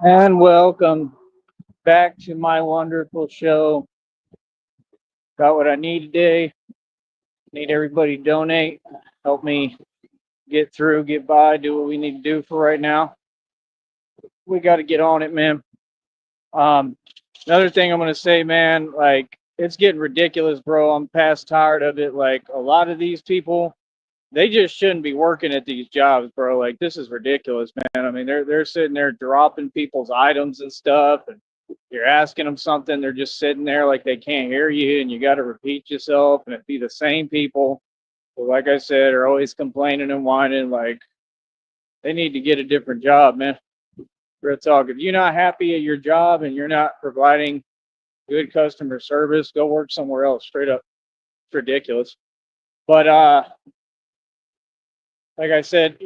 And welcome back to my wonderful show. Got what I need today. Need everybody to donate. Help me get through, get by, do what we need to do for right now. We got to get on it, man. Um, Another thing I'm going to say, man, like, it's getting ridiculous, bro. I'm past tired of it. Like, a lot of these people, they just shouldn't be working at these jobs, bro. Like, this is ridiculous, man. I mean, they're sitting there dropping people's items and stuff, and you're asking them something, they're just sitting there like they can't hear you, and you got to repeat yourself, and it be the same people who, like I said, are always complaining and whining. Like, they need to get a different job, man. Real talk. If you're not happy at your job and you're not providing good customer service, go work somewhere else. Straight up, it's ridiculous. But like I said,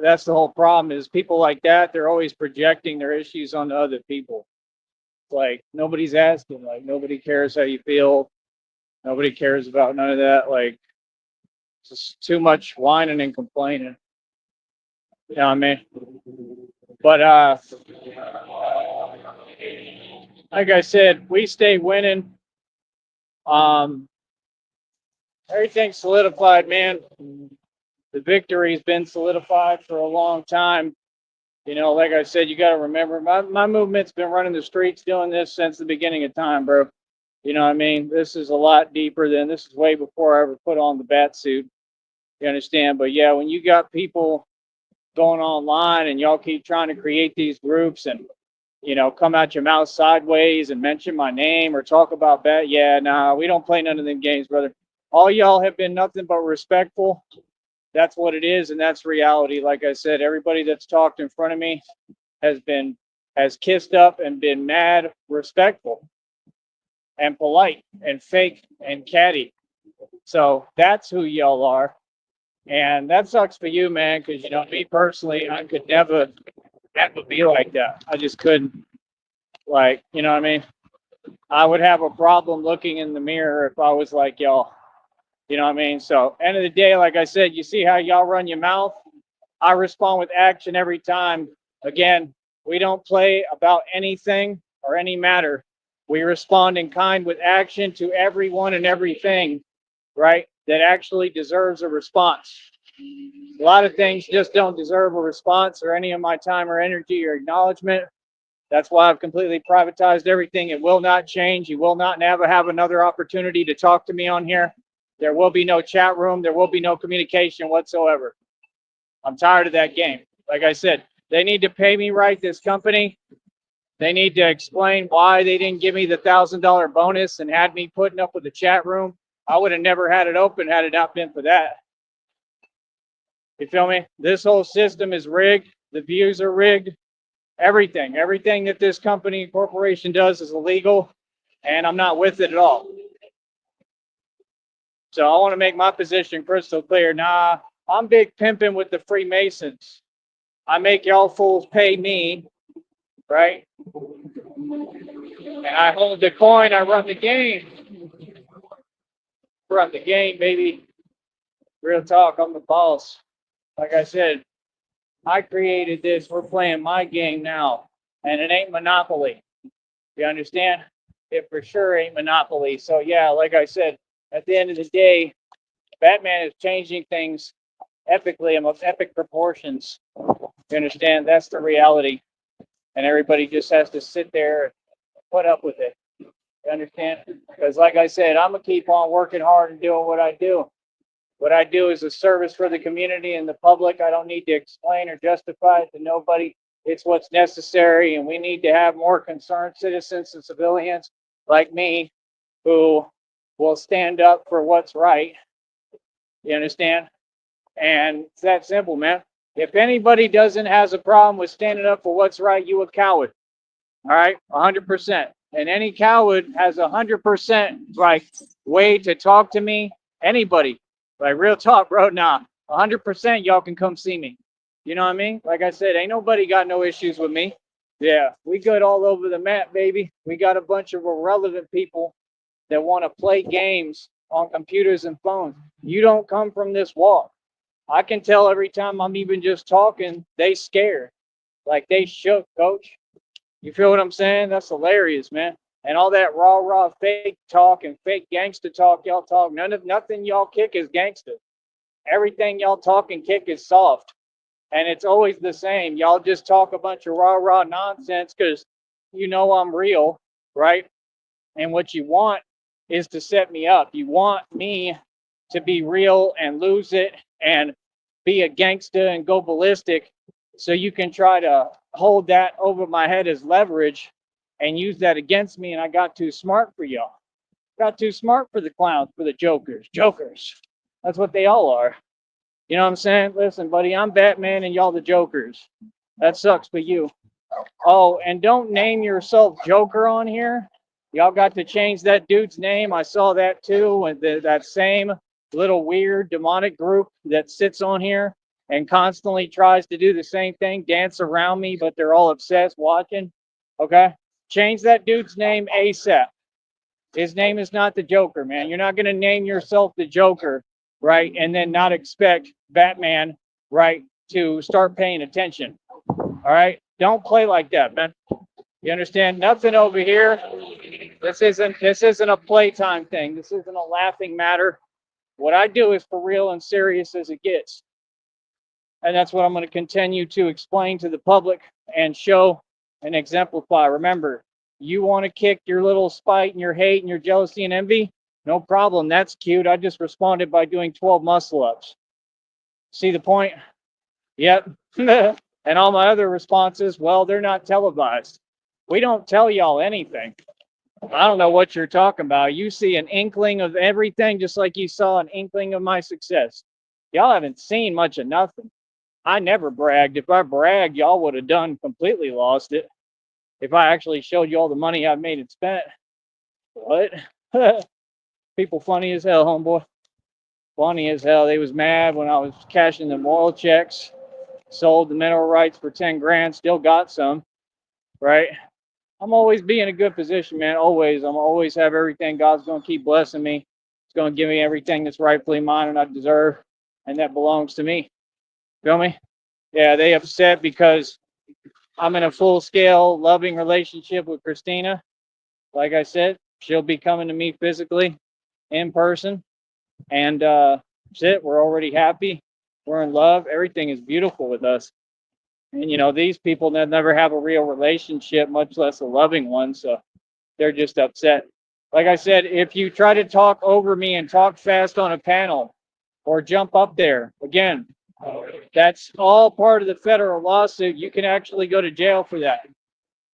that's the whole problem is people like that, they're always projecting their issues onto other people. Like nobody's asking, like nobody cares how you feel. Nobody cares about none of that. Like it's just too much whining and complaining. You know what I mean? But like I said, we stay winning. Um Everything's solidified, man. The victory's been solidified for a long time. Like I said, you got to remember my movement's been running the streets doing this since the beginning of time, bro. You know what I mean? This is a lot deeper than this is way before I ever put on the bat suit. You understand? But yeah, when you got people going online and y'all keep trying to create these groups and come out your mouth sideways and mention my name or talk about bat, yeah, nah, we don't play none of them games, brother. All y'all have been nothing but respectful. That's what it is, and that's reality. Like I said, everybody that's talked in front of me has kissed up and been mad respectful and polite and fake and catty. So that's who y'all are. And that sucks for you, man, because me personally, I could never be like that. I just couldn't. Like, you know what I mean? I would have a problem looking in the mirror if I was like y'all. You know what I mean? So end of the day, like I said, you see how y'all run your mouth? I respond with action every time. Again, we don't play about anything or any matter. We respond in kind with action to everyone and everything, right? That actually deserves a response. A lot of things just don't deserve a response or any of my time or energy or acknowledgement. That's why I've completely privatized everything. It will not change. You will not never have another opportunity to talk to me on here. There will be no chat room. There will be no communication whatsoever. I'm tired of that game. Like I said, they need to pay me right, this company. They need to explain why they didn't give me the $1,000 bonus and had me putting up with the chat room. I would have never had it open had it not been for that. You feel me? This whole system is rigged. The views are rigged. Everything that this company corporation does is illegal, and I'm not with it at all. So I want to make my position crystal clear. Nah, I'm big pimping with the Freemasons. I make y'all fools pay me, right? And I hold the coin. I run the game. Run the game, baby. Real talk. I'm the boss. Like I said, I created this. We're playing my game now, and it ain't Monopoly. You understand? It for sure ain't Monopoly. So yeah, like I said, at the end of the day, Batman is changing things epically and of epic proportions. You understand? That's the reality. And everybody just has to sit there and put up with it. You understand? Because like I said, I'm gonna keep on working hard and doing what I do. What I do is a service for the community and the public. I don't need to explain or justify it to nobody. It's what's necessary, and we need to have more concerned citizens and civilians like me who will stand up for what's right. You understand? And it's that simple, man. If anybody doesn't has a problem with standing up for what's right, you a coward. All right, 100%. And any coward has 100% like way to talk to me. Anybody, like real talk, bro. Nah, 100% y'all can come see me. You know what I mean? Like I said, ain't nobody got no issues with me. Yeah, we good all over the map, baby. We got a bunch of irrelevant people that want to play games on computers and phones. You don't come from this walk. I can tell every time I'm even just talking, they scared. Like they shook, coach. You feel what I'm saying? That's hilarious, man. And all that raw fake talk and fake gangster talk y'all talk, nothing y'all kick is gangster. Everything y'all talk and kick is soft. And it's always the same. Y'all just talk a bunch of raw nonsense because you know I'm real, right? And what you want is to set me up. You want me to be real and lose it and be a gangster and go ballistic so you can try to hold that over my head as leverage and use that against me. And I got too smart for y'all. Got too smart for the clowns, for the jokers. Jokers. That's what they all are. You know what I'm saying? Listen, buddy, I'm Batman and y'all the jokers. That sucks for you. Oh, and don't name yourself Joker on here. Y'all got to change that dude's name. I saw that too. And that same little weird demonic group that sits on here and constantly tries to do the same thing, dance around me, but they're all obsessed watching. Okay? Change that dude's name ASAP. His name is not the Joker, man. You're not going to name yourself the Joker, right? And then not expect Batman, right, to start paying attention. All right? Don't play like that, man. You understand? Nothing over here. This isn't a playtime thing. This isn't a laughing matter. What I do is for real and serious as it gets. And that's what I'm going to continue to explain to the public and show and exemplify. Remember, you want to kick your little spite and your hate and your jealousy and envy? No problem. That's cute. I just responded by doing 12 muscle ups. See the point? Yep. And all my other responses, well, they're not televised. We don't tell y'all anything. I don't know what you're talking about. You see an inkling of everything just like you saw an inkling of my success. Y'all haven't seen much of nothing. I never bragged. If I bragged, y'all would have done completely lost it. If I actually showed you all the money I've made and spent. What? People funny as hell, homeboy. Funny as hell. They was mad when I was cashing them oil checks. Sold the mineral rights for 10 grand. Still got some. Right? I'm always be in a good position, man. Always. I'm always have everything. God's going to keep blessing me. He's going to give me everything that's rightfully mine and I deserve. And that belongs to me. Feel me? Yeah, they upset because I'm in a full scale loving relationship with Christina. Like I said, she'll be coming to me physically in person. And that's it. We're already happy. We're in love. Everything is beautiful with us. And, you know, these people never have a real relationship, much less a loving one. So they're just upset. Like I said, if you try to talk over me and talk fast on a panel or jump up there, again, that's all part of the federal lawsuit. You can actually go to jail for that.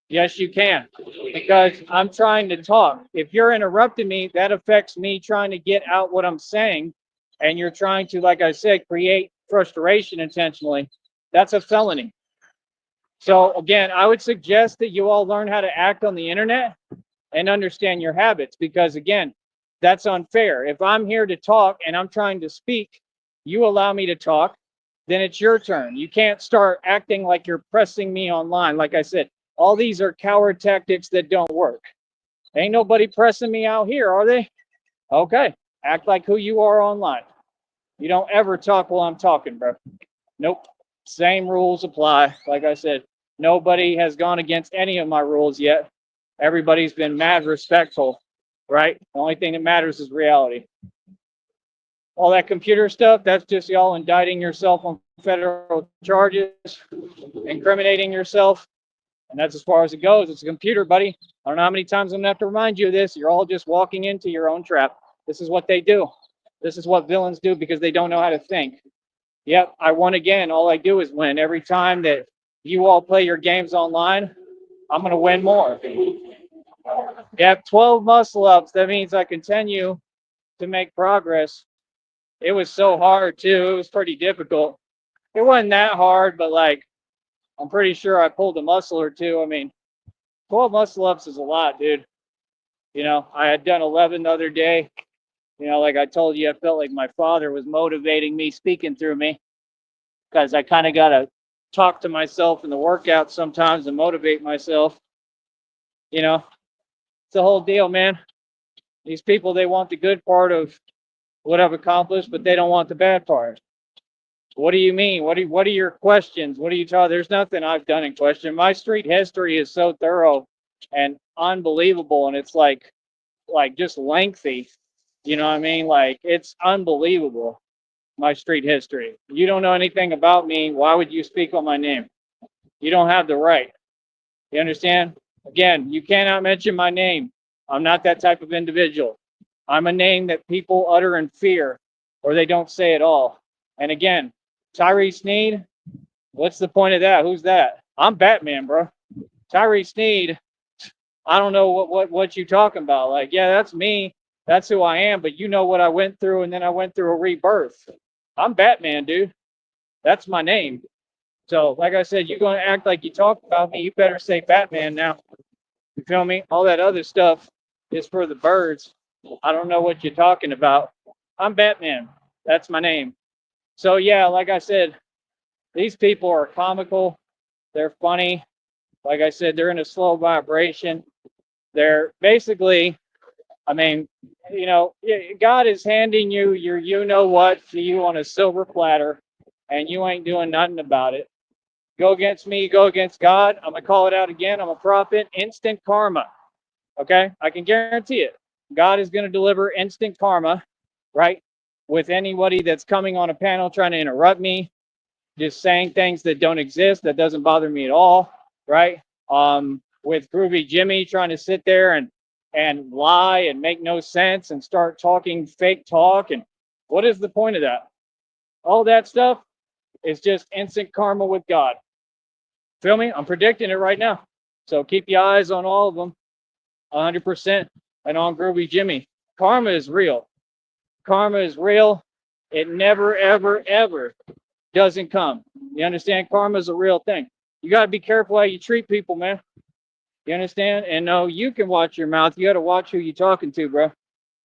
Yes, you can, because I'm trying to talk. If you're interrupting me, that affects me trying to get out what I'm saying. And you're trying to, like I said, create frustration intentionally. That's a felony. So again, I would suggest that you all learn how to act on the internet and understand your habits, because again, that's unfair. If I'm here to talk and I'm trying to speak, you allow me to talk, then it's your turn. You can't start acting like you're pressing me online. Like I said, all these are coward tactics that don't work. Ain't nobody pressing me out here, are they? Okay, act like who you are online. You don't ever talk while I'm talking, bro. Nope. Same rules apply. Like I said, nobody has gone against any of my rules yet. Everybody's been mad respectful, right? The only thing that matters is reality. All that computer stuff, that's just y'all indicting yourself on federal charges, incriminating yourself. And that's as far as it goes. It's a computer, buddy. I don't know how many times I'm going to have to remind you of this. You're all just walking into your own trap. This is what they do. This is what villains do because they don't know how to think. Yep, I won again. All I do is win. Every time that you all play your games online, I'm going to win more. Yep, 12 muscle ups. That means I continue to make progress. It was so hard, too. It was pretty difficult. It wasn't that hard, but like, I'm pretty sure I pulled a muscle or two. I mean, 12 muscle ups is a lot, dude. You know, I had done 11 the other day. You know, like I told you, I felt like my father was motivating me, speaking through me, because I kind of got to talk to myself in the workout sometimes and motivate myself. You know, it's the whole deal, man. These people, they want the good part of what I've accomplished, but they don't want the bad part. What do you mean? What are your questions? What are you talking? There's nothing I've done in question. My street history is so thorough and unbelievable, and it's like just lengthy. You know what I mean? Like it's unbelievable. My street history. You don't know anything about me. Why would you speak on my name? You don't have the right. You understand? Again, you cannot mention my name. I'm not that type of individual. I'm a name that people utter in fear or they don't say at all. And again, Tyree Sneed, what's the point of that? Who's that? I'm Batman, bro. Tyree Sneed, I don't know what you talking about. Like, yeah, that's me. That's who I am, but you know what I went through, and then I went through a rebirth. I'm Batman, dude. That's my name. So, like I said, you're going to act like you talk about me. You better say Batman now. You feel me? All that other stuff is for the birds. I don't know what you're talking about. I'm Batman. That's my name. So, yeah, like I said, these people are comical. They're funny. Like I said, they're in a slow vibration. They're basically, I mean, God is handing you your you know what to you on a silver platter, and you ain't doing nothing about it. Go against me, go against God. I'm going to call it out again. I'm a prophet. Instant karma. Okay? I can guarantee it. God is going to deliver instant karma, right? With anybody that's coming on a panel trying to interrupt me, just saying things that don't exist, that doesn't bother me at all, right? With Groovy Jimmy trying to sit there and lie and make no sense and start talking fake talk. And what is the point of that? All that stuff is just instant karma with God. Feel me? I'm predicting it right now. So keep your eyes on all of them, 100%, and on Groovy Jimmy. Karma is real. Karma is real. It never, ever, ever doesn't come. You understand? Karma is a real thing. You got to be careful how you treat people, man. You understand? And no, you can watch your mouth. You got to watch who you're talking to, bro.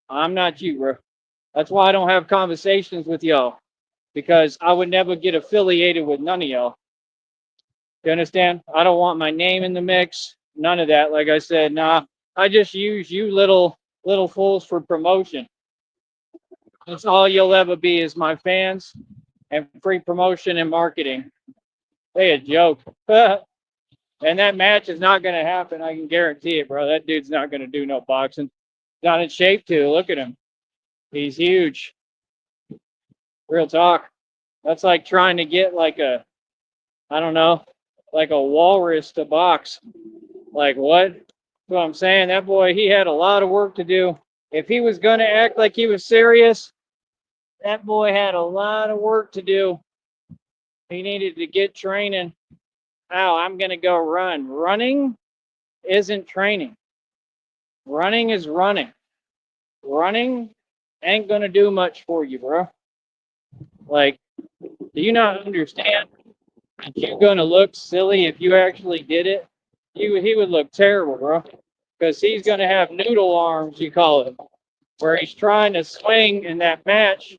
I'm not you, bro. That's why I don't have conversations with y'all, because I would never get affiliated with none of y'all. You understand? I don't want my name in the mix. None of that. Like I said, nah. I just use you little fools for promotion. That's all you'll ever be is my fans and free promotion and marketing. Hey, a joke. And that match is not going to happen. I can guarantee it, bro. That dude's not going to do no boxing. Not in shape to. Look at him. He's huge. Real talk. That's like trying to get like I don't know, like a walrus to box. Like what? That's what I'm saying. That boy, he had a lot of work to do. If he was going to act like he was serious, that boy had a lot of work to do. He needed to get training. Oh, I'm going to go run. Running isn't training. Running is running. Running ain't going to do much for you, bro. Like, do you not understand that you're going to look silly if you actually did it? He would look terrible, bro. Because he's going to have noodle arms, you call it, where he's trying to swing in that match,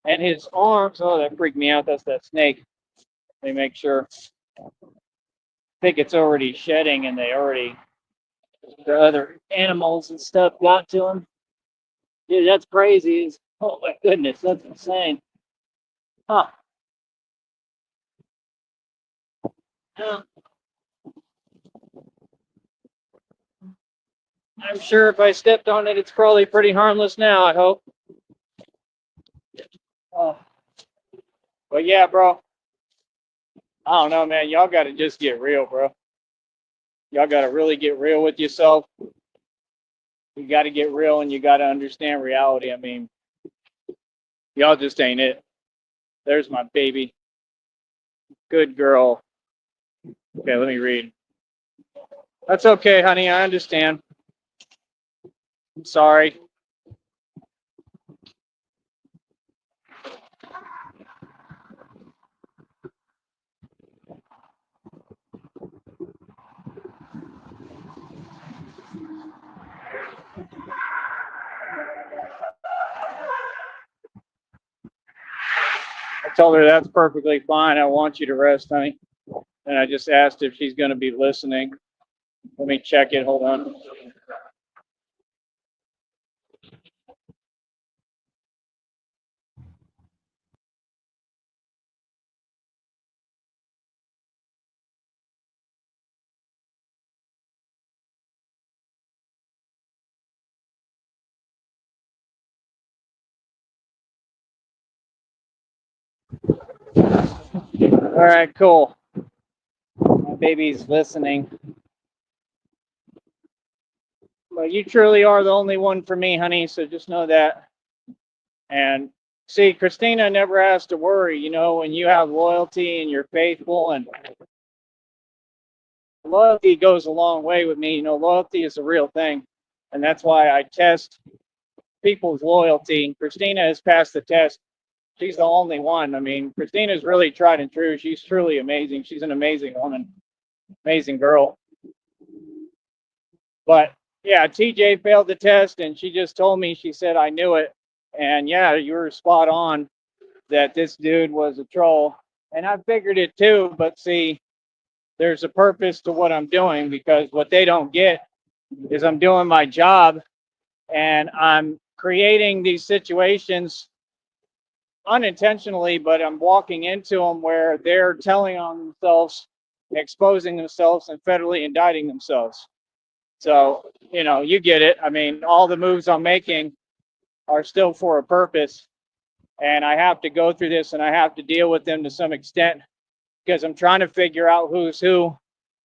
and his arms, oh, that freaked me out. That's that snake. They make sure. I think it's already shedding, and the other animals and stuff got to him. Dude, that's crazy. Oh my goodness, that's insane. Huh. Yeah. I'm sure if I stepped on it, it's probably pretty harmless now, I hope. Oh. But yeah, bro. I don't know, man. Y'all got to just get real, bro. Y'all got to really get real with yourself. You got to get real and you got to understand reality. I mean, y'all just ain't it. There's my baby. Good girl. Okay, let me read. That's okay, honey. I understand. I'm sorry. I told her that's perfectly fine. I want you to rest, honey. And I just asked if she's going to be listening. Let me check it. Hold on. All right, cool. My baby's listening. But you truly are the only one for me, honey, so just know that. And see, Christina never has to worry, you know, when you have loyalty and you're faithful, and loyalty goes a long way with me. You know, loyalty is a real thing. And that's why I test people's loyalty. Christina has passed the test. She's the only one. I mean, Christina's really tried and true. She's truly amazing. She's an amazing woman, amazing girl. But yeah, TJ failed the test, and she just told me, she said, I knew it. And yeah, you were spot on that this dude was a troll. And I figured it too, but see, there's a purpose to what I'm doing, because what they don't get is I'm doing my job and I'm creating these situations unintentionally, but I'm walking into them where they're telling on themselves, exposing themselves, and federally indicting themselves. So, you know, you get it. I mean, all the moves I'm making are still for a purpose, and I have to go through this and I have to deal with them to some extent, because I'm trying to figure out who's who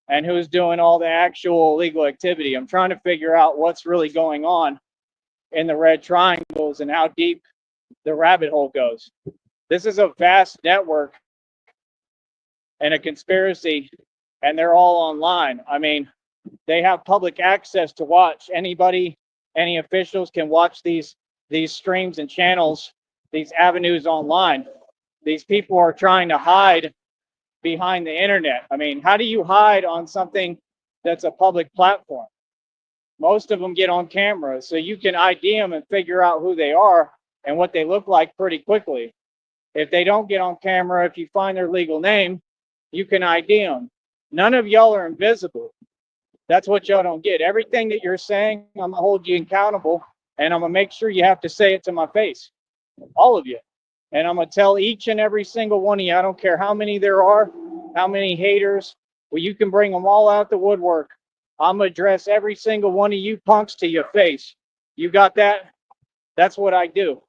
and who's doing all the actual illegal activity. I'm trying to figure out what's really going on in the red triangles and how deep the rabbit hole goes. This is a vast network and a conspiracy, and they're all online. I mean, they have public access to watch. Anybody, any officials can watch these streams and channels, these avenues online. These people are trying to hide behind the internet. I mean, how do you hide on something that's a public platform? Most of them get on camera, so you can ID them and figure out who they are and what they look like pretty quickly. If they don't get on camera, if you find their legal name, you can ID them. None of y'all are invisible. That's what y'all don't get. Everything that you're saying, I'm gonna hold you accountable, and I'm gonna make sure you have to say it to my face, all of you. And I'm gonna tell each and every single one of you, I don't care how many there are, how many haters, well, you can bring them all out the woodwork. I'm gonna address every single one of you punks to your face. You got that? That's what I do.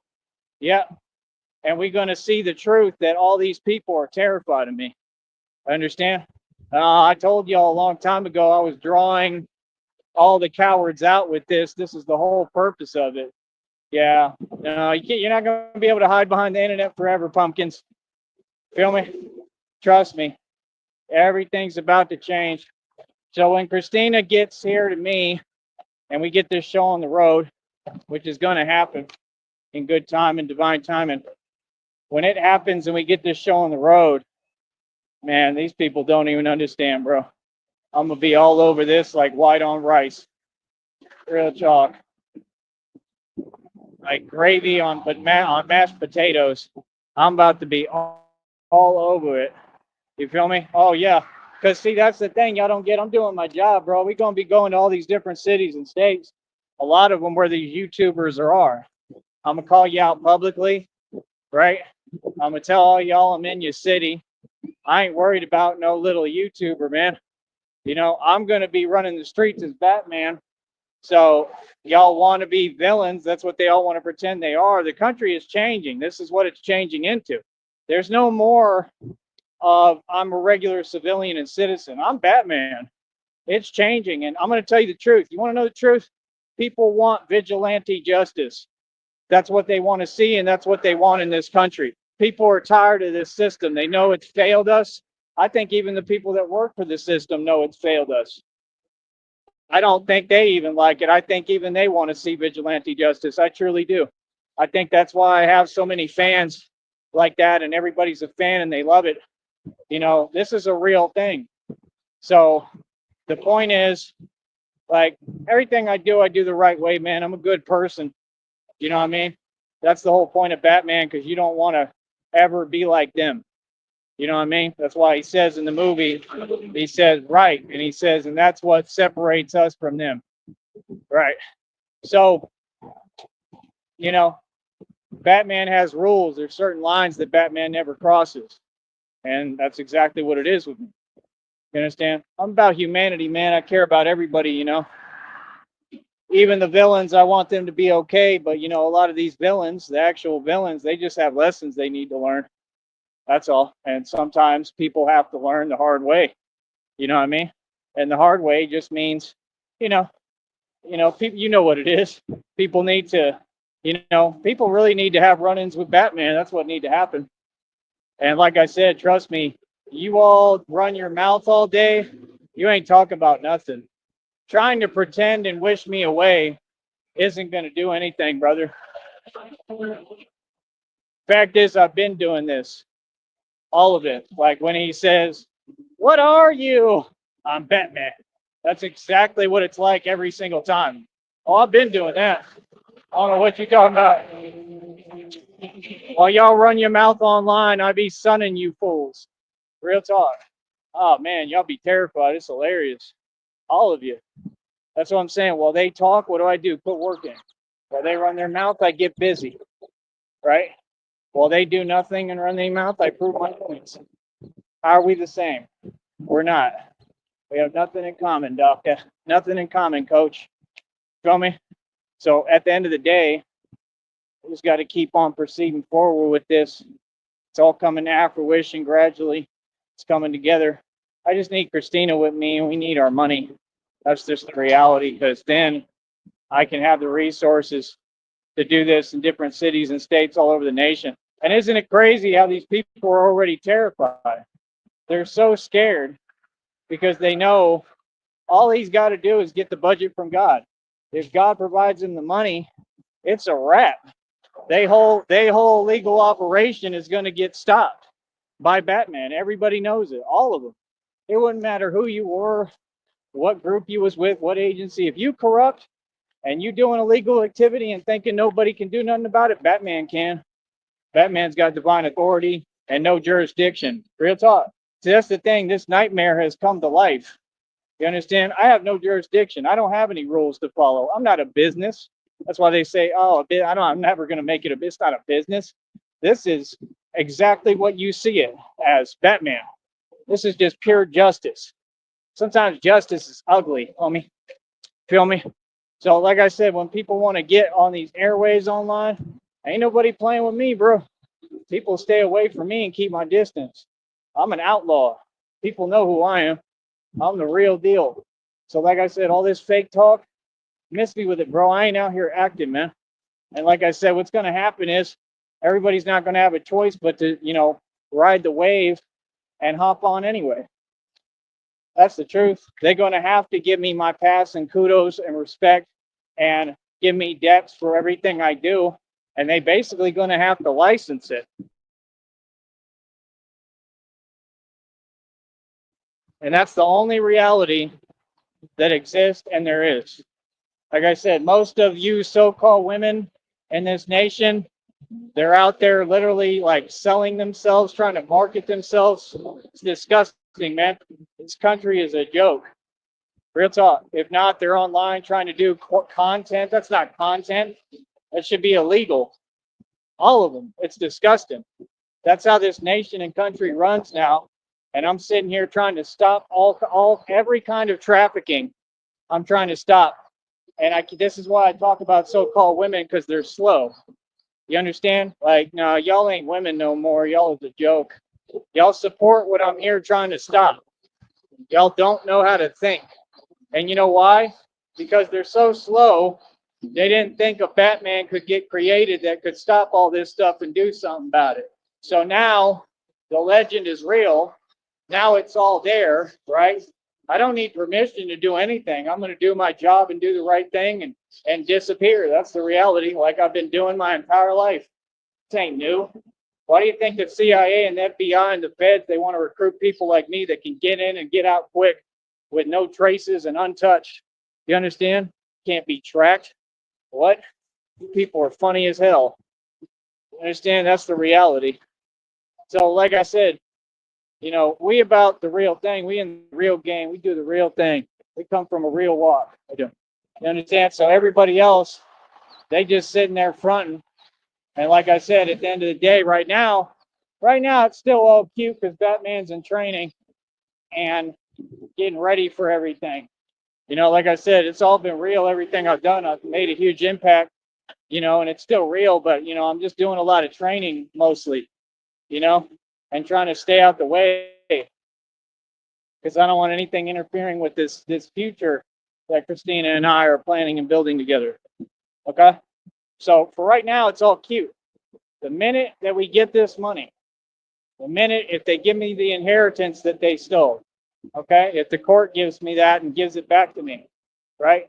Yeah. And we're gonna see the truth that all these people are terrified of me. Understand? I told y'all a long time ago I was drawing all the cowards out with this. This is the whole purpose of it. Yeah. No, you're not going to be able to hide behind the internet forever, pumpkins. Feel me? Trust me. Everything's about to change. So when Christina gets here to me and we get this show on the road, which is going to happen in good time and divine timing, when it happens and we get this show on the road, man, these people don't even understand, bro. I'm going to be all over this like white on rice. Real talk. Like gravy on mashed potatoes. I'm about to be all over it. You feel me? Oh yeah. Cause see, that's the thing y'all don't get. I'm doing my job, bro. We're gonna be going to all these different cities and states. A lot of them where these YouTubers are. I'm gonna call you out publicly, right? I'm gonna tell all y'all I'm in your city. I ain't worried about no little YouTuber, man. You know, I'm gonna be running the streets as Batman. So y'all want to be villains. That's what they all want to pretend they are. The country is changing. This is what it's changing into. There's no more of I'm a regular civilian and citizen. I'm Batman. It's changing. And I'm going to tell you the truth. You want to know the truth? People want vigilante justice. That's what they want to see. And that's what they want in this country. People are tired of this system. They know it's failed us. I think even the people that work for the system know it's failed us. I don't think they even like it. I think even they want to see vigilante justice. I truly do. I think that's why I have so many fans like that, and everybody's a fan and they love it. You know, this is a real thing. So the point is, like, everything I do the right way, man. I'm a good person. You know what I mean? That's the whole point of Batman, because you don't want to ever be like them. You know what I mean? That's why he says in the movie, he says, right. And he says, and that's what separates us from them. Right. So, you know, Batman has rules. There's certain lines that Batman never crosses. And that's exactly what it is with me. You understand? I'm about humanity, man. I care about everybody, you know. Even the villains, I want them to be okay. But, you know, a lot of these villains, the actual villains, they just have lessons they need to learn. That's all. And sometimes people have to learn the hard way. You know what I mean? And the hard way just means, you know, people, you know what it is. People need to, people really need to have run-ins with Batman. That's what need to happen. And like I said, trust me, you all run your mouth all day. You ain't talking about nothing. Trying to pretend and wish me away isn't going to do anything, brother. Fact is, I've been doing this, all of it. Like when he says, "What are you?" I'm Batman. That's exactly what it's like every single time. Oh, I've been doing that. I don't know what you're talking about. While y'all run your mouth online, I be sunning you fools. Real talk. Oh man, y'all be terrified. It's hilarious. All of you. That's what I'm saying. While they talk, what do? Put work in. While they run their mouth, I get busy. Right? While they do nothing and run their mouth, I prove my points. How are we the same? We're not. We have nothing in common, Doc. Nothing in common, Coach. Feel me? So at the end of the day, we just got to keep on proceeding forward with this. It's all coming to fruition gradually. It's coming together. I just need Christina with me, and we need our money. That's just the reality, because then I can have the resources to do this in different cities and states all over the nation. And isn't it crazy how these people are already terrified? They're so scared because they know all he's got to do is get the budget from God. If God provides him the money, it's a wrap. They whole legal operation is going to get stopped by Batman. Everybody knows it, all of them. It wouldn't matter who you were, what group you was with, what agency. If you corrupt and you doing illegal activity and thinking nobody can do nothing about it, Batman can. Batman's got divine authority and no jurisdiction. Real talk. See, that's the thing. This nightmare has come to life. You understand? I have no jurisdiction. I don't have any rules to follow. I'm not a business. That's why they say, "Oh, I'm never going to make it a business." It's not a business. This is exactly what you see it as, Batman. This is just pure justice. Sometimes justice is ugly, homie. Feel me? So, like I said, when people want to get on these airways online, ain't nobody playing with me, bro. People stay away from me and keep my distance. I'm an outlaw. People know who I am. I'm the real deal. So, like I said, all this fake talk, miss me with it, bro. I ain't out here acting, man. And like I said, what's going to happen is everybody's not going to have a choice but to, ride the wave and hop on anyway. That's the truth. They're going to have to give me my pass and kudos and respect and give me depth for everything I do. And they basically going to have to license it. And that's the only reality that exists and there is. Like I said, most of you so-called women in this nation, they're out there literally like selling themselves, trying to market themselves. It's disgusting, man. This country is a joke. Real talk. If not, they're online trying to do content. That's not content. That should be illegal. All of them. It's disgusting. That's how this nation and country runs now. And I'm sitting here trying to stop every kind of trafficking. I'm trying to stop. And this is why I talk about so-called women, because they're slow. You understand? Like, no, y'all ain't women no more. Y'all is a joke. Y'all support what I'm here trying to stop. Y'all don't know how to think. And you know why? Because they're so slow, they didn't think a Batman could get created that could stop all this stuff and do something about it. So now the legend is real. Now it's all there, right? I don't need permission to do anything. I'm going to do my job and do the right thing and disappear. That's the reality, like I've been doing my entire life. This ain't new. Why do you think the CIA and the FBI and the feds, they want to recruit people like me that can get in and get out quick with no traces and untouched? You understand? Can't be tracked. What? You people are funny as hell. You understand? That's the reality. So, like I said, we about the real thing. We in the real game. We do the real thing. We come from a real walk. I do. You understand? So everybody else, they just sitting there fronting. And like I said, at the end of the day, right now, it's still all cute because Batman's in training and getting ready for everything. Like I said, it's all been real. Everything I've done, I've made a huge impact, and it's still real. But, I'm just doing a lot of training mostly, and trying to stay out the way because I don't want anything interfering with this future that Christina and I are planning and building together. Okay? So for right now, it's all cute. The minute that we get this money, the minute if they give me the inheritance that they stole, okay? If the court gives me that and gives it back to me, right?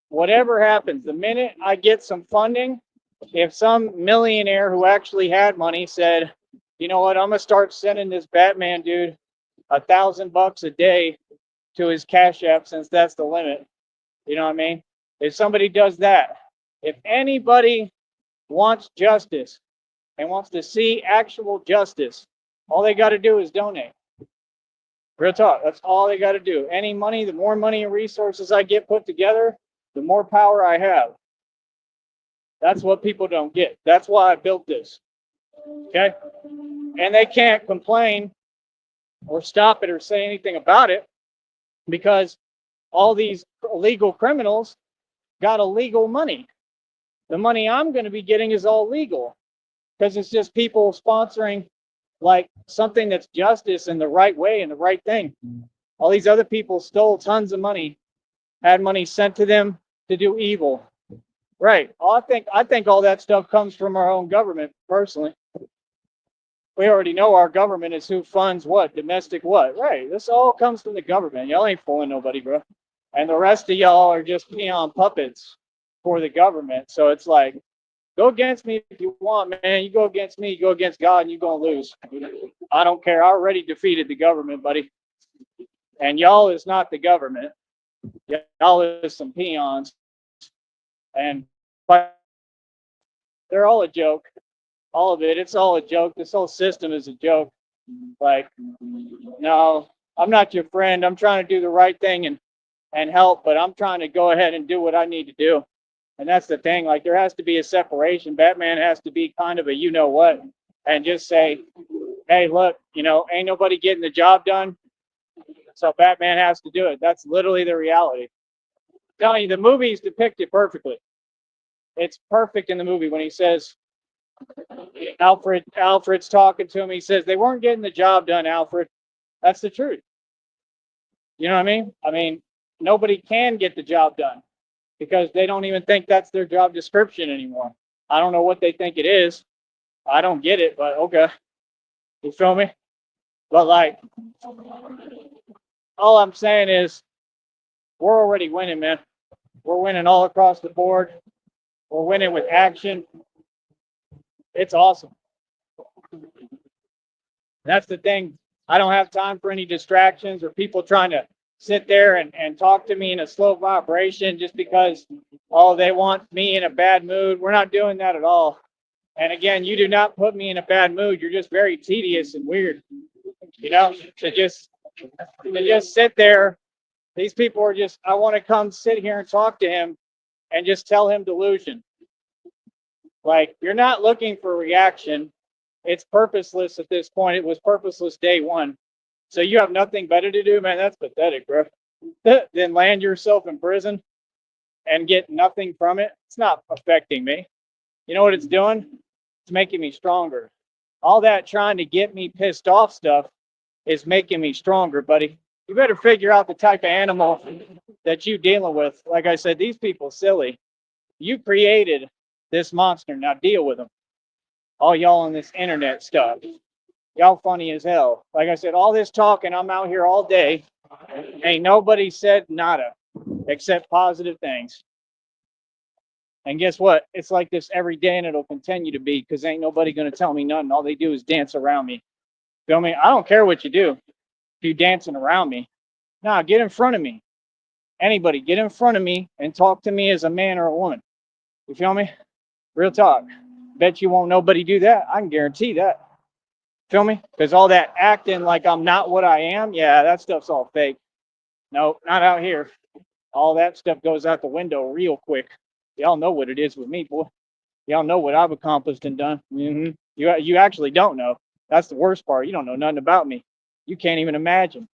Whatever happens, the minute I get some funding, if some millionaire who actually had money said, you know what, I'm gonna start sending this Batman dude $1,000 a day to his Cash App since that's the limit. You know what I mean? If somebody does that, if anybody wants justice and wants to see actual justice, all they got to do is donate. Real talk. That's all they got to do. Any money, the more money and resources I get put together, the more power I have. That's what people don't get. That's why I built this. Okay? And they can't complain or stop it or say anything about it because all these illegal criminals got illegal money. The money I'm going to be getting is all legal because it's just people sponsoring like something that's justice in the right way and the right thing. All these other people stole tons of money, had money sent to them to do evil. Right. I think all that stuff comes from our own government, personally. We already know our government is who funds what, domestic what. Right. This all comes from the government. Y'all ain't fooling nobody, bro. And the rest of y'all are just peon puppets for the government. So it's like, go against me if you want, man. You go against me, you go against God, and you're going to lose. I don't care. I already defeated the government, buddy. And y'all is not the government. Y'all is some peons. And they're all a joke. All of it. It's all a joke. This whole system is a joke. Like, no, I'm not your friend. I'm trying to do the right thing and help, but I'm trying to go ahead and do what I need to do. And that's the thing. Like, there has to be a separation. Batman has to be kind of a you know what and just say, hey, look, ain't nobody getting the job done. So Batman has to do it. That's literally the reality. I'm telling you, the movies depict it perfectly. It's perfect in the movie when he says, Alfred's talking to him. He says, they weren't getting the job done, Alfred. That's the truth. You know what I mean? I mean, nobody can get the job done because they don't even think that's their job description anymore. I don't know what they think it is. I don't get it, but okay. You feel me? But like, all I'm saying is we're already winning, man. We're winning all across the board. We're winning with action. It's awesome. That's the thing. I don't have time for any distractions or people trying to sit there and talk to me in a slow vibration just because, oh, they want me in a bad mood. We're not doing that at all. And again, you do not put me in a bad mood. You're just very tedious and weird. To just sit there. These people are just, I want to come sit here and talk to him and just tell him delusion. Like, you're not looking for reaction. It's purposeless at this point. It was purposeless day one. So you have nothing better to do, man. That's pathetic, bro. Then land yourself in prison and get nothing from it. It's not affecting me. You know what it's doing? It's making me stronger. All that trying to get me pissed off stuff is making me stronger, buddy. You better figure out the type of animal that you dealing with. Like I said, these people silly. You created this monster. Now deal with them. All y'all on this internet stuff. Y'all funny as hell. Like I said, all this talking, I'm out here all day. Ain't nobody said nada except positive things. And guess what? It's like this every day and it'll continue to be because ain't nobody going to tell me nothing. All they do is dance around me. Feel me? I don't care what you do. If you dancing around me. Nah, get in front of me. Anybody, get in front of me and talk to me as a man or a woman. You feel me? Real talk. Bet you won't nobody do that. I can guarantee that. Feel me? Because all that acting like I'm not what I am, yeah, that stuff's all fake. No, not out here. All that stuff goes out the window real quick. Y'all know what it is with me, boy. Y'all know what I've accomplished and done. You actually don't know. That's the worst part. You don't know nothing about me. You can't even imagine.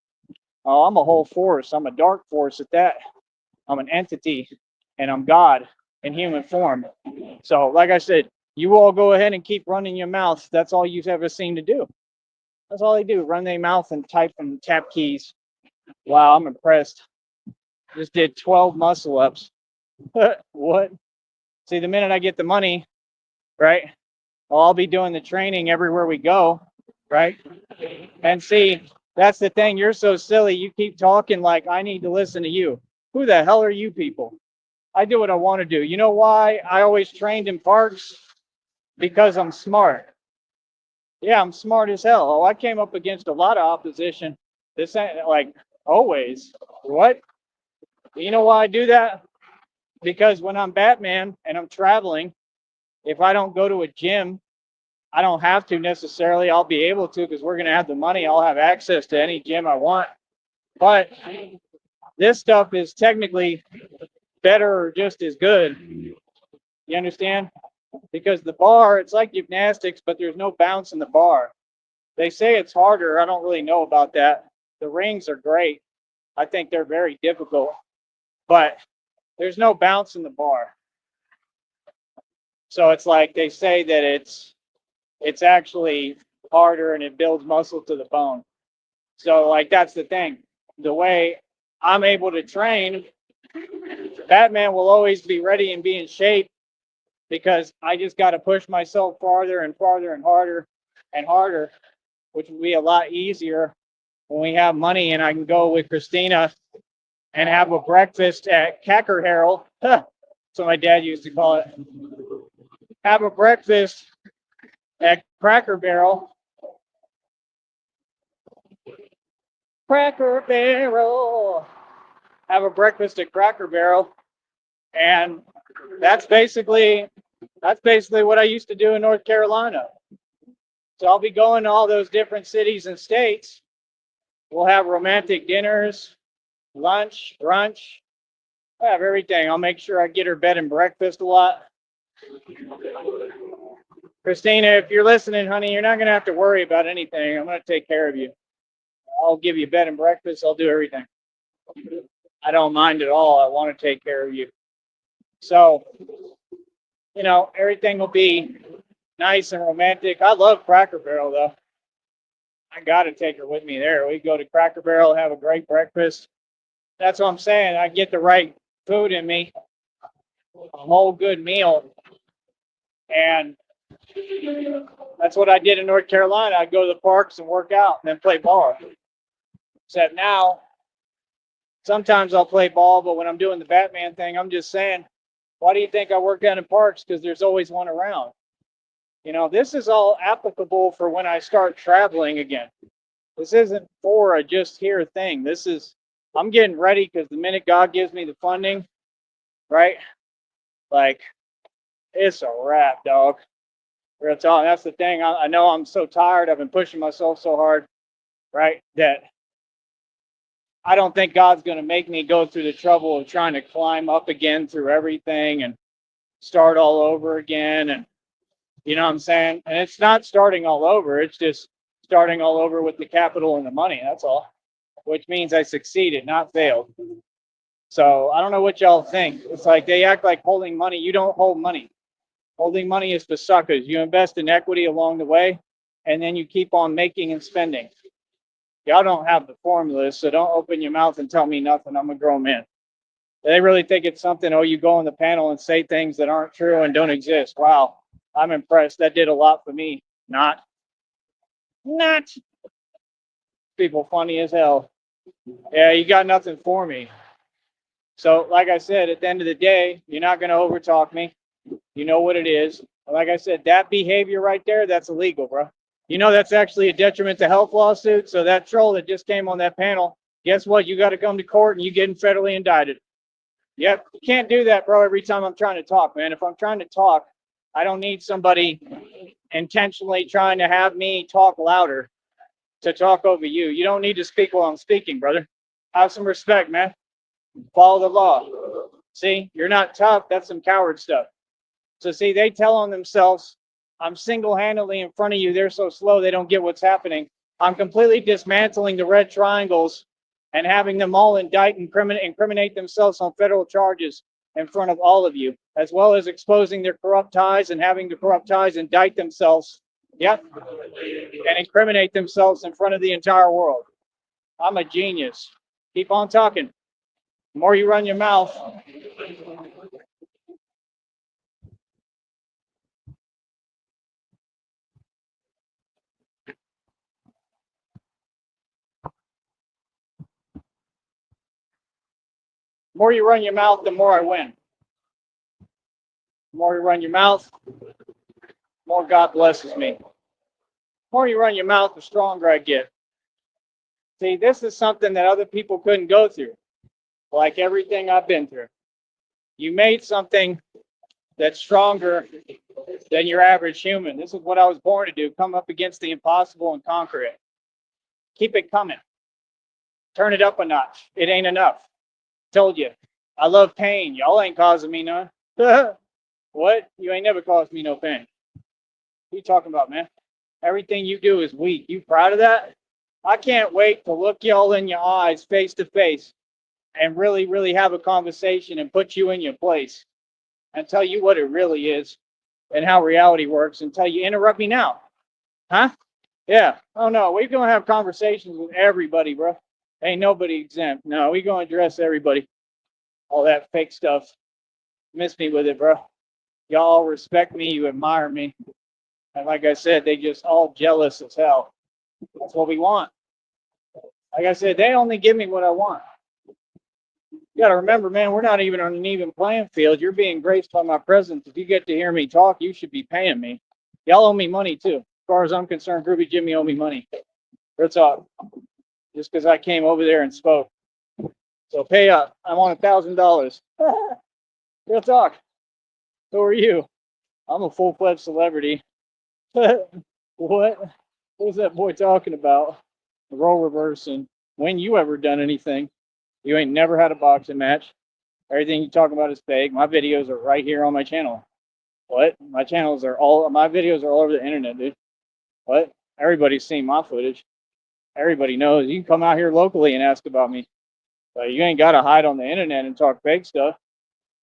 Oh, I'm a whole force. I'm a dark force at that. I'm an entity, and I'm God in human form. So, like I said, you all go ahead and keep running your mouth. That's all you ever seem to do. That's all they do, run their mouth and type and tap keys. Wow, I'm impressed. Just did 12 muscle ups. What? See, the minute I get the money, right, I'll be doing the training everywhere we go, right? And see, that's the thing. You're so silly. You keep talking like I need to listen to you. Who the hell are you people? I do what I want to do. You know why I always trained in parks? Because I'm smart. Yeah, I'm smart as hell. Oh, I came up against a lot of opposition. This ain't like always. What? You know why I do that? Because when I'm Batman and I'm traveling, if I don't go to a gym, I don't have to necessarily. I'll be able to because we're going to have the money. I'll have access to any gym I want. But this stuff is technically better or just as good. You understand? Because the bar, it's like gymnastics, but there's no bounce in the bar. They say it's harder. I don't really know about that. The rings are great. I think they're very difficult, but there's no bounce in the bar. So it's like they say that it's actually harder and it builds muscle to the bone. So like that's the thing. The way I'm able to train, Batman will always be ready and be in shape because I just got to push myself farther and farther and harder and harder, which will be a lot easier when we have money and I can go with Christina and have a breakfast at Cracker Barrel. That's what my dad used to call it. Have a breakfast at Cracker Barrel. Cracker Barrel. Have a breakfast at Cracker Barrel. And that's basically what I used to do in North Carolina. So I'll be going to all those different cities and states. We'll have romantic dinners, lunch, brunch. I have everything. I'll make sure I get her bed and breakfast a lot. Christina, if you're listening, honey, you're not going to have to worry about anything. I'm going to take care of you. I'll give you bed and breakfast. I'll do everything. I don't mind at all. I want to take care of you. So, you know, everything will be nice and romantic. I love Cracker Barrel, though. I got to take her with me there. We go to Cracker Barrel, have a great breakfast. That's what I'm saying. I get the right food in me, a whole good meal. And that's what I did in North Carolina. I'd go to the parks and work out and then play ball. Except now, sometimes I'll play ball, but when I'm doing the Batman thing, I'm just saying, why do you think I work out in parks? Because there's always one around. You know, this is all applicable for when I start traveling again. This isn't for a just here thing. I'm getting ready because the minute God gives me the funding, right? Like, it's a wrap, dog. Real talk. That's the thing. I know I'm so tired. I've been pushing myself so hard, right? That I don't think God's going to make me go through the trouble of trying to climb up again through everything and start all over again. And you know what I'm saying? And it's not starting all over. It's just starting all over with the capital and the money. That's all, which means I succeeded, not failed. So I don't know what y'all think. It's like they act like holding money. You don't hold money. Holding money is for suckers. You invest in equity along the way, and then you keep on making and spending. Y'all don't have the formulas, so don't open your mouth and tell me nothing. I'm a grown man. They really think it's something, oh, you go on the panel and say things that aren't true and don't exist. Wow, I'm impressed. That did a lot for me. Not. People funny as hell. Yeah, you got nothing for me. So, like I said, at the end of the day, you're not going to overtalk me. You know what it is. Like I said, that behavior right there, that's illegal, bro. You know that's actually a detriment to health lawsuit. So that troll that just came on that panel, guess what? You got to come to court and you getting federally indicted. Yep, you can't do that, bro, every time I'm trying to talk, man. If I'm trying to talk, I don't need somebody intentionally trying to have me talk louder to talk over you. You don't need to speak while I'm speaking, brother. Have some respect, man. Follow the law. See, you're not tough. That's some coward stuff. So see, they tell on themselves, I'm single-handedly in front of you. They're so slow, they don't get what's happening. I'm completely dismantling the red triangles and having them all indict and incriminate themselves on federal charges in front of all of you, as well as exposing their corrupt ties and having the corrupt ties indict themselves Yep. And incriminate themselves in front of the entire world. I'm a genius. Keep on talking. The more you run your mouth, the more you run your mouth, the more I win. The more you run your mouth, the more God blesses me. The more you run your mouth, the stronger I get. See, this is something that other people couldn't go through, like everything I've been through. You made something that's stronger than your average human. This is what I was born to do, come up against the impossible and conquer it. Keep it coming. Turn it up a notch. It ain't enough. Told you. I love pain. Y'all ain't causing me none. What? You ain't never caused me no pain. What you talking about, man? Everything you do is weak. You proud of that? I can't wait to look y'all in your eyes face to face and really, really have a conversation and put you in your place and tell you what it really is and how reality works and tell you, interrupt me now. Huh? Yeah. Oh no, we're gonna have conversations with everybody, bro. Ain't nobody exempt. No, we gonna address everybody. All that fake stuff. Miss me with it, bro. Y'all respect me, you admire me. And like I said, they just all jealous as hell. That's what we want. Like I said, they only give me what I want. You gotta remember, man, we're not even on an even playing field. You're being graced by my presence. If you get to hear me talk, you should be paying me. Y'all owe me money too. As far as I'm concerned, Groovy Jimmy owe me money. That's all. Just because I came over there and spoke. So pay up. I'm on $1,000. Real talk. Who are you? I'm a full-fledged celebrity. What? What was that boy talking about? The role reversing. When you ever done anything? You ain't never had a boxing match. Everything you talk about is fake. My videos are right here on my channel. What? My videos are all over the internet, dude. What? Everybody's seen my footage. Everybody knows. You can come out here locally and ask about me. But you ain't got to hide on the internet and talk fake stuff.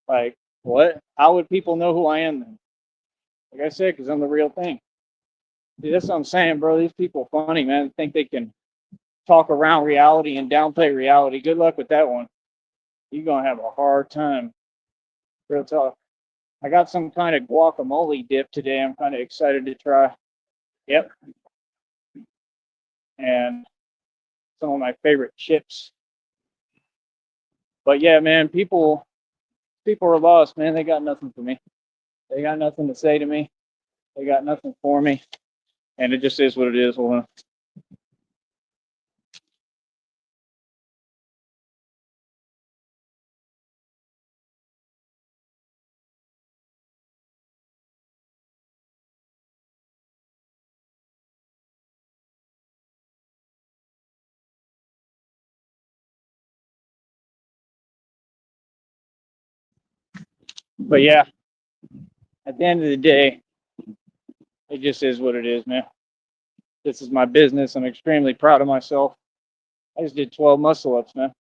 Like, what? How would people know who I am then? Like I said, because I'm the real thing. See, that's what I'm saying, bro. These people are funny, man. They think they can talk around reality and downplay reality. Good luck with that one. You're going to have a hard time. Real talk. I got some kind of guacamole dip today. I'm kind of excited to try. Yep. And some of my favorite chips. But yeah, man, people are lost, man. They got nothing for me. They got nothing to say to me. They got nothing for me. And it just is what it is. Hold on. But yeah, at the end of the day, it just is what it is, man. This is my business. I'm extremely proud of myself. I just did 12 muscle ups, man.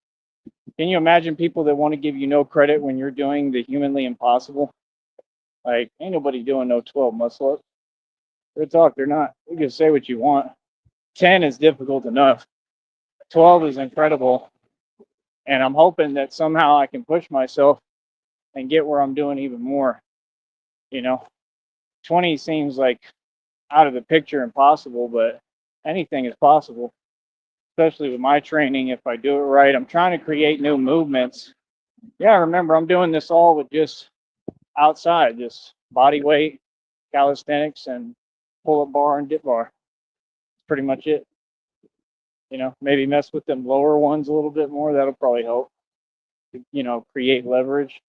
Can you imagine people that want to give you no credit when you're doing the humanly impossible? Like, ain't nobody doing no 12 muscle ups. Real talk, they're not. You can say what you want. 10 is difficult enough. 12 is incredible. And I'm hoping that somehow I can push myself and get where I'm doing even more. You know, 20 seems like out of the picture impossible, but anything is possible, especially with my training. If I do it right, I'm trying to create new movements. Yeah, remember, I'm doing this all with just outside, just body weight, calisthenics, and pull up bar and dip bar. That's pretty much it. You know, maybe mess with them lower ones a little bit more. That'll probably help, create leverage.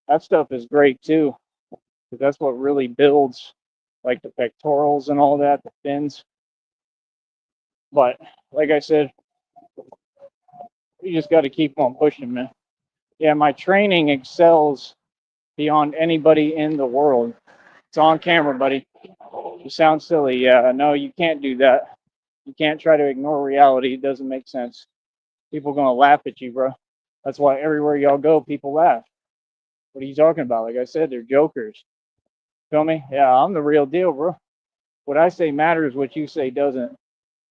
That stuff is great too, because that's what really builds like the pectorals and all that, the fins. But like I said, you just got to keep on pushing, man. Yeah, my training excels beyond anybody in the world. It's on camera, buddy. You sound silly. Yeah, no, you can't do that. You can't try to ignore reality. It doesn't make sense. People are going to laugh at you, bro. That's why everywhere y'all go, people laugh. What are you talking about? Like I said, they're jokers. Feel me? Yeah, I'm the real deal, bro. What I say matters, what you say doesn't.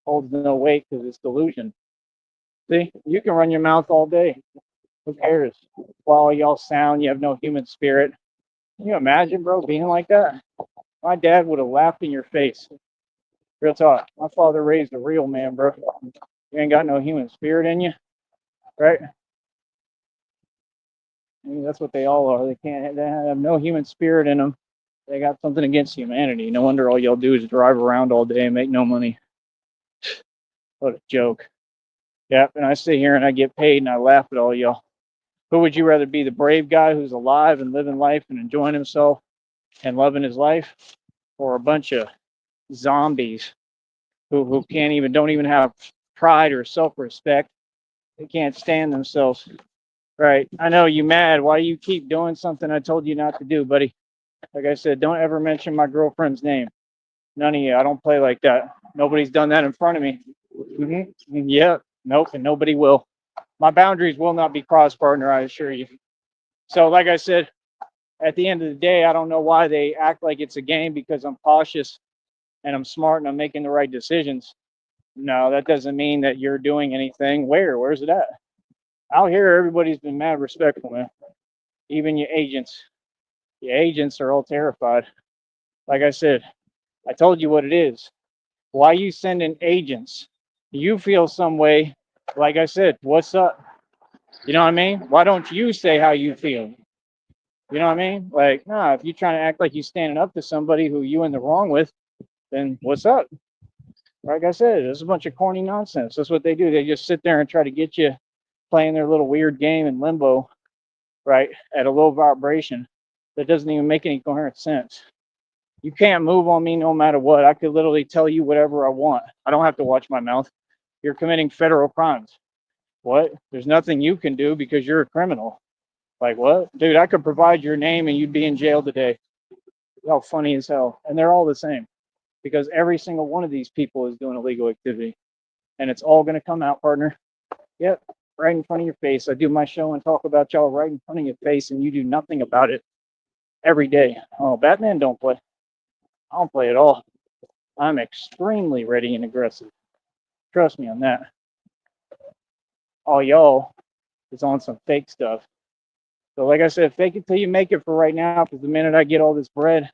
Holds no weight because it's delusion. See, you can run your mouth all day. Who cares? While y'all sound, you have no human spirit. Can you imagine, bro, being like that? My dad would have laughed in your face. Real talk. My father raised a real man, bro. You ain't got no human spirit in you, right? I mean, that's what they all are. They have no human spirit in them. They got something against humanity. No wonder all y'all do is drive around all day and make no money. What a joke. Yep, and I sit here and I get paid and I laugh at all y'all. Who would you rather be, the brave guy who's alive and living life and enjoying himself and loving his life, or a bunch of zombies who can't even, don't even have pride or self-respect? They can't stand themselves. Right. I know you mad. Why you keep doing something I told you not to do, buddy? Like I said, don't ever mention my girlfriend's name. None of you. I don't play like that. Nobody's done that in front of me. Yeah. Nope. And nobody will. My boundaries will not be crossed, partner, I assure you. So, like I said, at the end of the day, I don't know why they act like it's a game, because I'm cautious and I'm smart and I'm making the right decisions. No, that doesn't mean that you're doing anything. Where's it at? Out here, everybody's been mad respectful, man. Even your agents. Your agents are all terrified. Like I said, I told you what it is. Why you sending agents? You feel some way. Like I said, what's up? You know what I mean? Why don't you say how you feel? You know what I mean? Like, nah, if you're trying to act like you're standing up to somebody who you in the wrong with, then what's up? Like I said, it's a bunch of corny nonsense. That's what they do. They just sit there and try to get you playing their little weird game in limbo, right, at a low vibration that doesn't even make any coherent sense. You can't move on me no matter what. I could literally tell you whatever I want. I don't have to watch my mouth. You're committing federal crimes. What? There's nothing you can do because you're a criminal. Like what? Dude, I could provide your name and you'd be in jail today. How funny as hell. And they're all the same, because every single one of these people is doing illegal activity. And it's all going to come out, partner. Yep, right in front of your face. I do my show and talk about y'all right in front of your face, and you do nothing about it every day. Oh, Batman don't play. I don't play at all. I'm extremely ready and aggressive. Trust me on that. All y'all is on some fake stuff. So like I said, fake it till you make it for right now, because the minute I get all this bread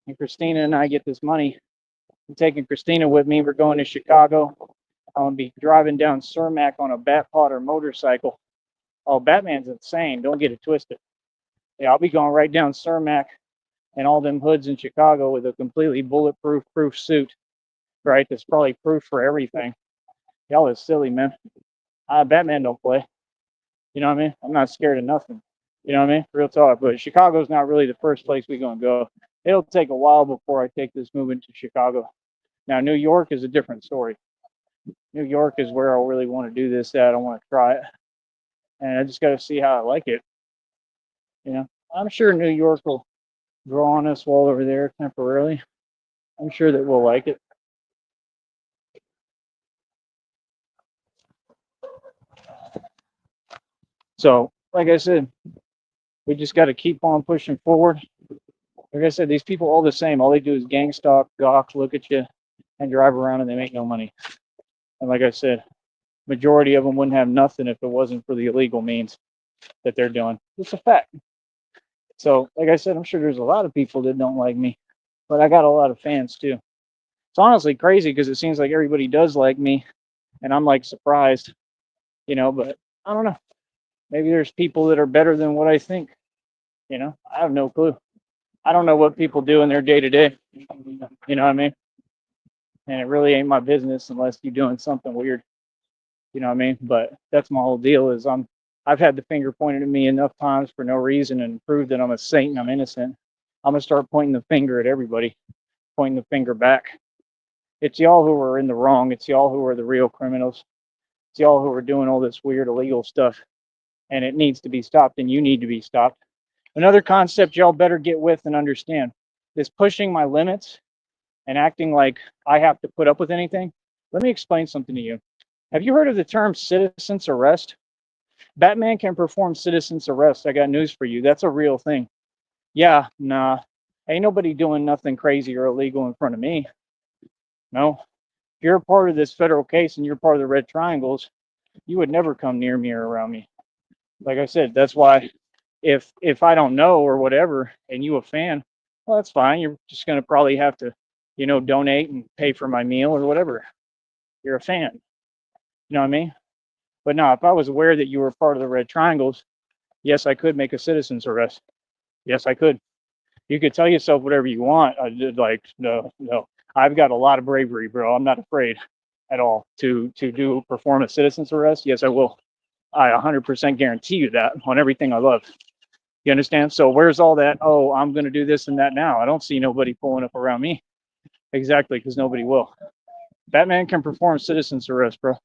and Christina and I get this money, I'm taking Christina with me. We're going to Chicago. I'm going to be driving down Cermak on a Bat Potter motorcycle. Oh, Batman's insane. Don't get it twisted. Yeah, I'll be going right down Cermak and all them hoods in Chicago with a completely bulletproof suit, right? That's probably proof for everything. Y'all is silly, man. Batman don't play. You know what I mean? I'm not scared of nothing. You know what I mean? Real talk. But Chicago's not really the first place we're going to go. It'll take a while before I take this movement to Chicago. Now, New York is a different story. New York is where I really want to do this at. I want to try it. And I just got to see how I like it. You know, I'm sure New York will grow on us while over there temporarily. I'm sure that we'll like it. So, like I said, we just got to keep on pushing forward. Like I said, these people all the same. All they do is gang stalk, gawk, look at you, and drive around, and they make no money. And like I said, majority of them wouldn't have nothing if it wasn't for the illegal means that they're doing. It's a fact. So, like I said, I'm sure there's a lot of people that don't like me, but I got a lot of fans too. It's honestly crazy because it seems like everybody does like me, and I'm like surprised, you know, but I don't know. Maybe there's people that are better than what I think. You know, I have no clue. I don't know what people do in their day to day. You know what I mean? And it really ain't my business unless you're doing something weird. You know what I mean? But that's my whole deal is I've had the finger pointed at me enough times for no reason and proved that I'm a saint and I'm innocent. I'm gonna start pointing the finger at everybody, pointing the finger back. It's y'all who are in the wrong. It's y'all who are the real criminals. It's y'all who are doing all this weird illegal stuff. And it needs to be stopped, and you need to be stopped. Another concept y'all better get with and understand, this pushing my limits and acting like I have to put up with anything. Let me explain something to you. Have you heard of the term citizen's arrest? Batman can perform citizen's arrest. I got news for you. That's a real thing. Yeah, nah. Ain't nobody doing nothing crazy or illegal in front of me. No, if you're a part of this federal case and you're part of the red triangles, you would never come near me or around me. Like I said, that's why if I don't know or whatever, and you a fan, well, that's fine. You're just gonna probably have to, donate and pay for my meal or whatever. You're a fan. You know what I mean? But no, if I was aware that you were part of the red triangles, yes, I could make a citizen's arrest. Yes, I could. You could tell yourself whatever you want. I did like no, no. I've got a lot of bravery, bro. I'm not afraid at all to perform a citizen's arrest. Yes, I will. I 100% guarantee you that on everything I love. You understand? So where's all that? Oh, I'm going to do this and that now. I don't see nobody pulling up around me. Exactly, because nobody will. Batman can perform citizen's arrest, bro.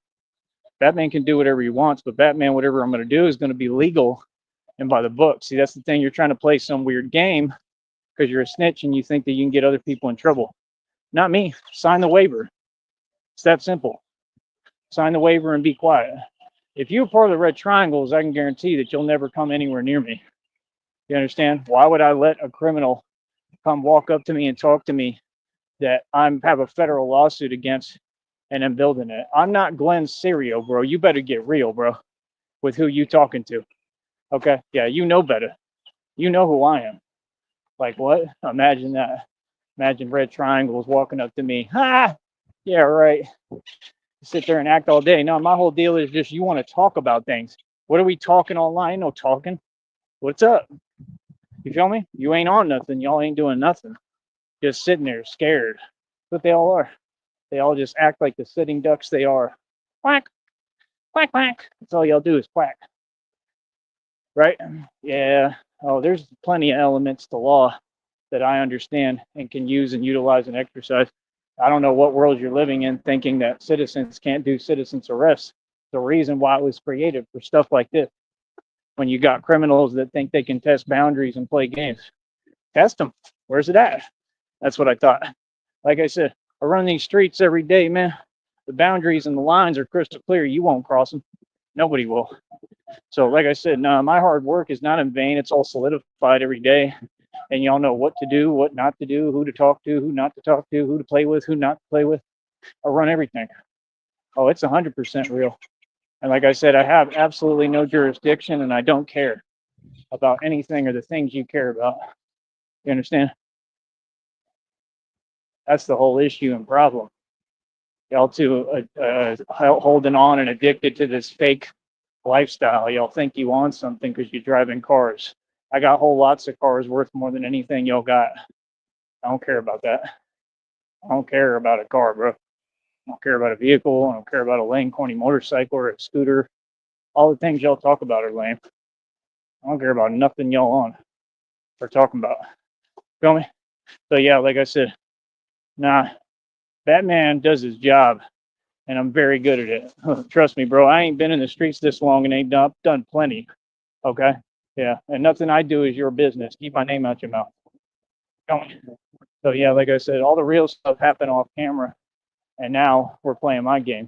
Batman can do whatever he wants, but Batman, whatever I'm going to do is going to be legal and by the book. See, that's the thing. You're trying to play some weird game because you're a snitch and you think that you can get other people in trouble. Not me. Sign the waiver. It's that simple. Sign the waiver and be quiet. If you're part of the red triangles, I can guarantee that you'll never come anywhere near me. You understand? Why would I let a criminal come walk up to me and talk to me that I have a federal lawsuit against and I'm building it? I'm not Glenn Serio, bro. You better get real, bro, with who you talking to. Okay? Yeah, you know better. You know who I am. Like what? Imagine that. Imagine red triangles walking up to me. Ha! Yeah, right. Sit there and act all day. No, my whole deal is just you want to talk about things. What are we talking online? No talking. What's up? You feel me? You ain't on nothing. Y'all ain't doing nothing. Just sitting there scared. That's what they all are. They all just act like the sitting ducks they are. Quack, quack, quack. That's all y'all do is quack. Right? Yeah. Oh, there's plenty of elements to law that I understand and can use and utilize and exercise. I don't know what world you're living in thinking that citizens can't do citizens arrests. The reason why it was created for stuff like this. When you got criminals that think they can test boundaries and play games. Test them. Where's it at? That's what I thought. Like I said, I run these streets every day, man. The boundaries and the lines are crystal clear. You won't cross them. Nobody will. So, like I said, no, my hard work is not in vain. It's all solidified every day. And y'all know what to do, what not to do, who to talk to, who not to talk to, who to play with, who not to play with. I run everything. Oh, it's 100% real. And like I said, I have absolutely no jurisdiction and I don't care about anything or the things you care about. You understand? That's the whole issue and problem. Y'all too holding on and addicted to this fake lifestyle. Y'all think you want something because you're driving cars. I got whole lots of cars worth more than anything y'all got. I don't care about that. I don't care about a car, bro. I don't care about a vehicle. I don't care about a lame, corny motorcycle or a scooter. All the things y'all talk about are lame. I don't care about nothing y'all on or talking about. Feel me? So yeah, like I said, nah, Batman does his job and I'm very good at it. Trust me, bro. I ain't been in the streets this long and ain't done plenty. Okay? Yeah. And nothing I do is your business. Keep my name out your mouth. So yeah, like I said, all the real stuff happened off camera and now we're playing my game.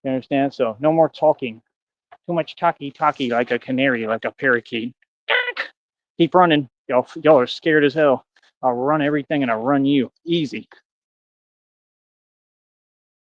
You understand? So no more talking. Too much talky like a canary, like a parakeet. Keep running. Y'all are scared as hell. I'll run everything and I'll run you. Easy.